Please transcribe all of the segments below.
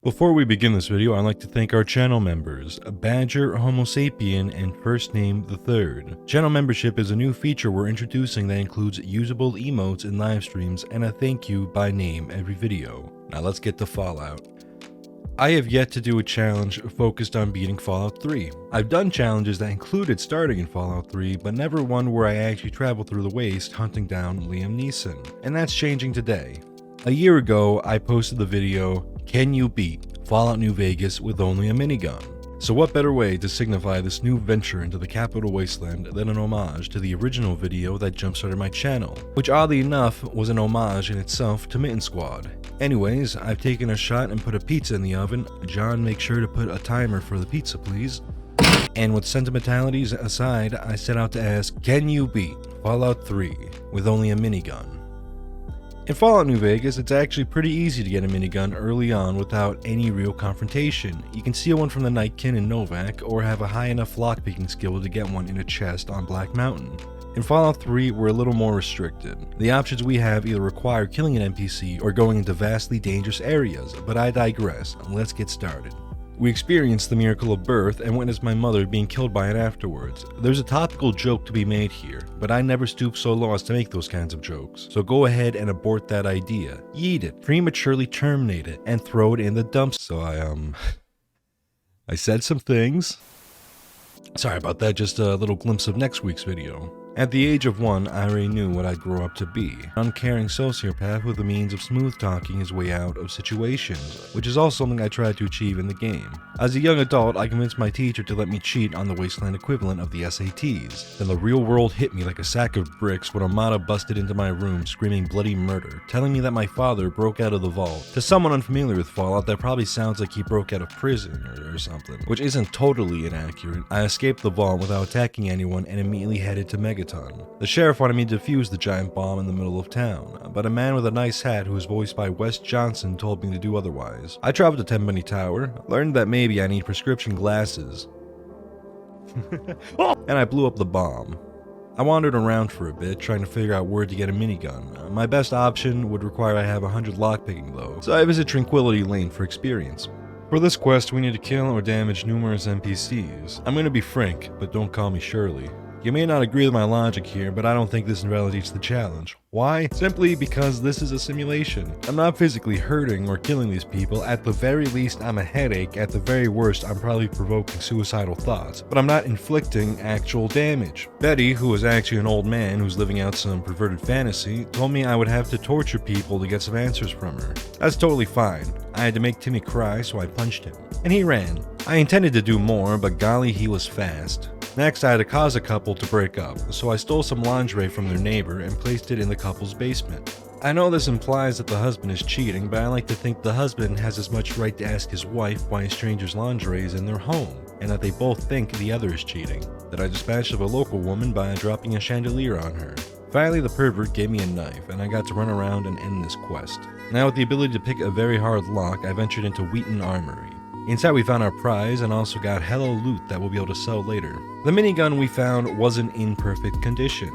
Before we begin this video, I'd like to thank our channel members, Badger, Homo Sapien, and First Name the Third. Channel membership is a new feature we're introducing that includes usable emotes in live streams and a thank you by name every video. Now let's get to Fallout. I have yet to do a challenge focused on beating Fallout 3. I've done challenges that included starting in Fallout 3, but never one where I actually traveled through the waste hunting down Liam Neeson. And that's changing today. A year ago, I posted the video, "Can you beat Fallout New Vegas with only a minigun?" So what better way to signify this new venture into the capital wasteland than an homage to the original video that jumpstarted my channel, which oddly enough was an homage in itself to Mitten Squad. Anyways, I've taken a shot and put a pizza in the oven. John, make sure to put a timer for the pizza, please. And with sentimentalities aside, I set out to ask, can you beat Fallout 3 with only a minigun? In Fallout New Vegas, it's actually pretty easy to get a minigun early on without any real confrontation. You can steal one from the Nightkin in Novak, or have a high enough lockpicking skill to get one in a chest on Black Mountain. In Fallout 3, we're a little more restricted. The options we have either require killing an NPC or going into vastly dangerous areas, but I digress. Let's get started. We experienced the miracle of birth and witnessed my mother being killed by it afterwards. There's a topical joke to be made here, but I never stooped so low as to make those kinds of jokes. So go ahead and abort that idea. Yeet it, prematurely terminate it, and throw it in the dumpster. So I said some things. Sorry about that, just a little glimpse of next week's video. At the age of 1, I already knew what I'd grow up to be. An uncaring sociopath with the means of smooth-talking his way out of situations, which is also something I tried to achieve in the game. As a young adult, I convinced my teacher to let me cheat on the wasteland equivalent of the SATs. Then the real world hit me like a sack of bricks when Armada busted into my room screaming bloody murder, telling me that my father broke out of the vault. To someone unfamiliar with Fallout, that probably sounds like he broke out of prison or something, which isn't totally inaccurate. I escaped the vault without attacking anyone and immediately headed to Megaton. The sheriff wanted me to defuse the giant bomb in the middle of town, but a man with a nice hat who was voiced by Wes Johnson told me to do otherwise. I traveled to Tenpenny Tower, learned that maybe I need prescription glasses, and I blew up the bomb. I wandered around for a bit, trying to figure out where to get a minigun. My best option would require I have 100 lockpicking though, so I visit Tranquility Lane for experience. For this quest, we need to kill or damage numerous NPCs. I'm gonna be frank, but don't call me Shirley. You may not agree with my logic here, but I don't think this invalidates the challenge. Why? Simply because this is a simulation. I'm not physically hurting or killing these people. At the very least, I'm a headache. At the very worst, I'm probably provoking suicidal thoughts. But I'm not inflicting actual damage. Betty, who is actually an old man who's living out some perverted fantasy, told me I would have to torture people to get some answers from her. That's totally fine. I had to make Timmy cry, so I punched him. And he ran. I intended to do more, but golly, he was fast. Next, I had to cause a couple to break up, so I stole some lingerie from their neighbor and placed it in the couple's basement. I know this implies that the husband is cheating, but I like to think the husband has as much right to ask his wife why a stranger's lingerie is in their home, and that they both think the other is cheating. That I dispatched of a local woman by dropping a chandelier on her. Finally, the pervert gave me a knife, and I got to run around and end this quest. Now, with the ability to pick a very hard lock, I ventured into Wheaton Armory. Inside we found our prize and also got hella loot that we'll be able to sell later. The minigun we found wasn't in perfect condition,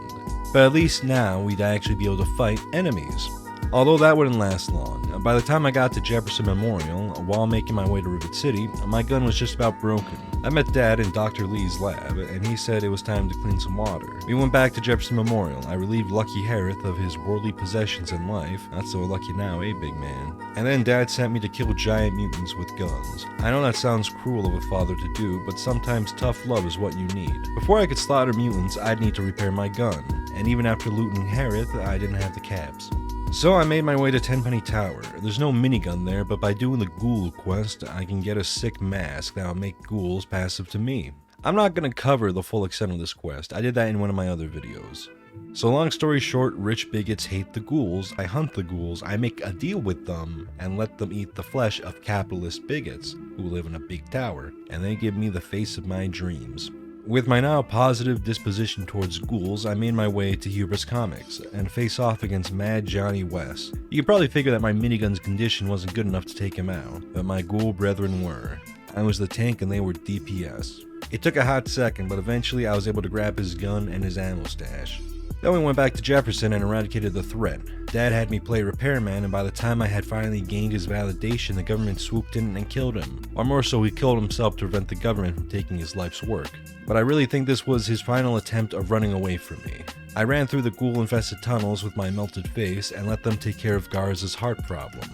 but at least now we'd actually be able to fight enemies. Although that wouldn't last long. By the time I got to Jefferson Memorial, while making my way to Rivet City, my gun was just about broken. I met Dad in Dr. Lee's lab, and he said it was time to clean some water. We went back to Jefferson Memorial. I relieved Lucky Harith of his worldly possessions in life. Not so lucky now, eh, big man? And then Dad sent me to kill giant mutants with guns. I know that sounds cruel of a father to do, but sometimes tough love is what you need. Before I could slaughter mutants, I'd need to repair my gun, and even after looting Harith, I didn't have the caps. So I made my way to Tenpenny Tower. There's no minigun there, but by doing the ghoul quest, I can get a sick mask that will make ghouls passive to me. I'm not going to cover the full extent of this quest. I did that in one of my other videos. So long story short, rich bigots hate the ghouls. I hunt the ghouls, I make a deal with them, and let them eat the flesh of capitalist bigots who live in a big tower, and they give me the face of my dreams. With my now positive disposition towards ghouls, I made my way to Hubris Comics and face off against Mad Johnny West. You could probably figure that my minigun's condition wasn't good enough to take him out, but my ghoul brethren were. I was the tank and they were DPS. It took a hot second, but eventually I was able to grab his gun and his ammo stash. Then we went back to Jefferson and eradicated the threat. Dad had me play repairman, and by the time I had finally gained his validation, the government swooped in and killed him. Or more so, he killed himself to prevent the government from taking his life's work. But I really think this was his final attempt of running away from me. I ran through the ghoul-infested tunnels with my melted face and let them take care of Garza's heart problem.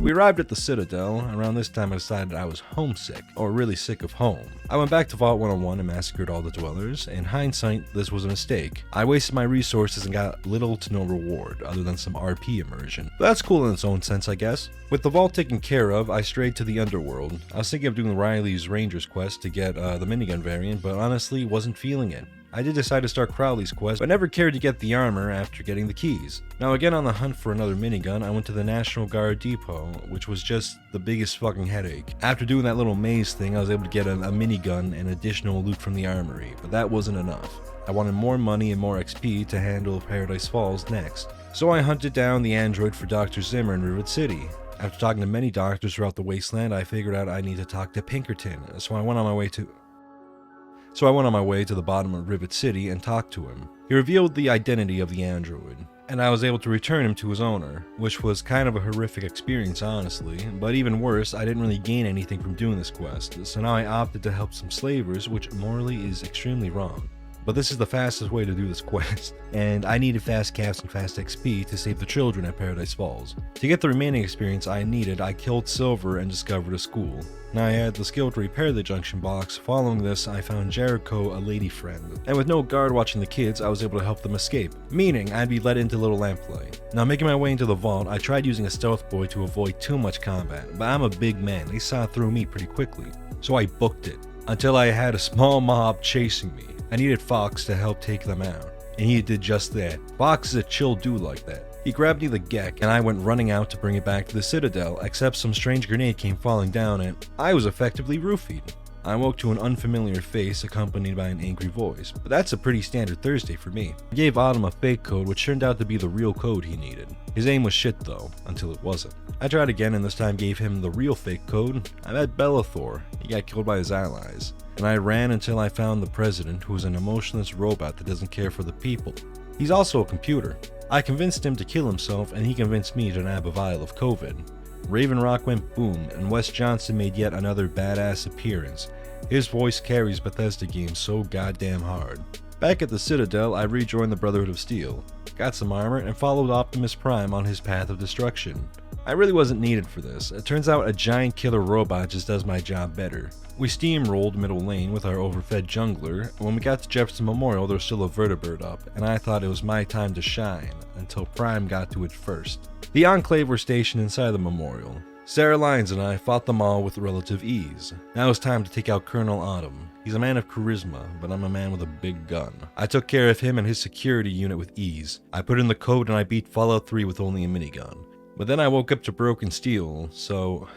We arrived at the Citadel. Around this time I decided I was homesick, or really sick of home. I went back to Vault 101 and massacred all the dwellers. In hindsight, this was a mistake. I wasted my resources and got little to no reward, other than some RP immersion. But that's cool in its own sense, I guess. With the vault taken care of, I strayed to the underworld. I was thinking of doing Riley's Ranger's quest to get the minigun variant, but honestly wasn't feeling it. I did decide to start Crowley's quest, but never cared to get the armor after getting the keys. Now again on the hunt for another minigun, I went to the National Guard depot, which was just the biggest fucking headache. After doing that little maze thing, I was able to get a minigun and additional loot from the armory, but that wasn't enough. I wanted more money and more XP to handle Paradise Falls next. So I hunted down the android for Dr. Zimmer in Rivet City. After talking to many doctors throughout the wasteland, I figured out I need to talk to Pinkerton, so I went on my way to the bottom of Rivet City and talked to him. He revealed the identity of the android, and I was able to return him to his owner, which was kind of a horrific experience honestly, but even worse, I didn't really gain anything from doing this quest, so now I opted to help some slavers, which morally is extremely wrong. But this is the fastest way to do this quest, and I needed fast caps and fast XP to save the children at Paradise Falls. To get the remaining experience I needed, I killed Silver and discovered a school. Now I had the skill to repair the junction box. Following this, I found Jericho a lady friend, and with no guard watching the kids, I was able to help them escape, meaning I'd be led into Little Lamplight. Now making my way into the vault, I tried using a stealth boy to avoid too much combat, but I'm a big man, they saw through me pretty quickly, so I booked it, until I had a small mob chasing me. I needed Fox to help take them out, and he did just that. Fox is a chill dude like that. He grabbed me the Gek, and I went running out to bring it back to the Citadel, except some strange grenade came falling down and I was effectively roofied. I woke to an unfamiliar face accompanied by an angry voice, but that's a pretty standard Thursday for me. I gave Autumn a fake code which turned out to be the real code he needed. His aim was shit though, until it wasn't. I tried again and this time gave him the real fake code. I met Bellathor. He got killed by his allies. And I ran until I found the president, who is an emotionless robot that doesn't care for the people. He's also a computer. I convinced him to kill himself and he convinced me to nab a vial of COVID. Raven Rock went boom and Wes Johnson made yet another badass appearance. His voice carries Bethesda games so goddamn hard. Back at the Citadel, I rejoined the Brotherhood of Steel, got some armor, and followed Optimus Prime on his path of destruction. I really wasn't needed for this. It turns out a giant killer robot just does my job better. We steamrolled middle lane with our overfed jungler. When we got to Jefferson Memorial, there was still a vertibird up, and I thought it was my time to shine, until Prime got to it first. The Enclave were stationed inside the memorial. Sarah Lyons and I fought them all with relative ease. Now it's time to take out Colonel Autumn. He's a man of charisma, but I'm a man with a big gun. I took care of him and his security unit with ease. I put in the code and I beat Fallout 3 with only a minigun. But then I woke up to Broken Steel, so...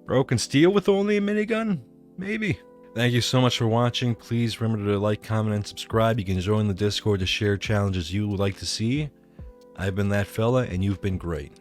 Broken Steel with only a minigun? Maybe. Thank you so much for watching. Please remember to like, comment, and subscribe. You can join the Discord to share challenges you would like to see. I've been that fella, and you've been great.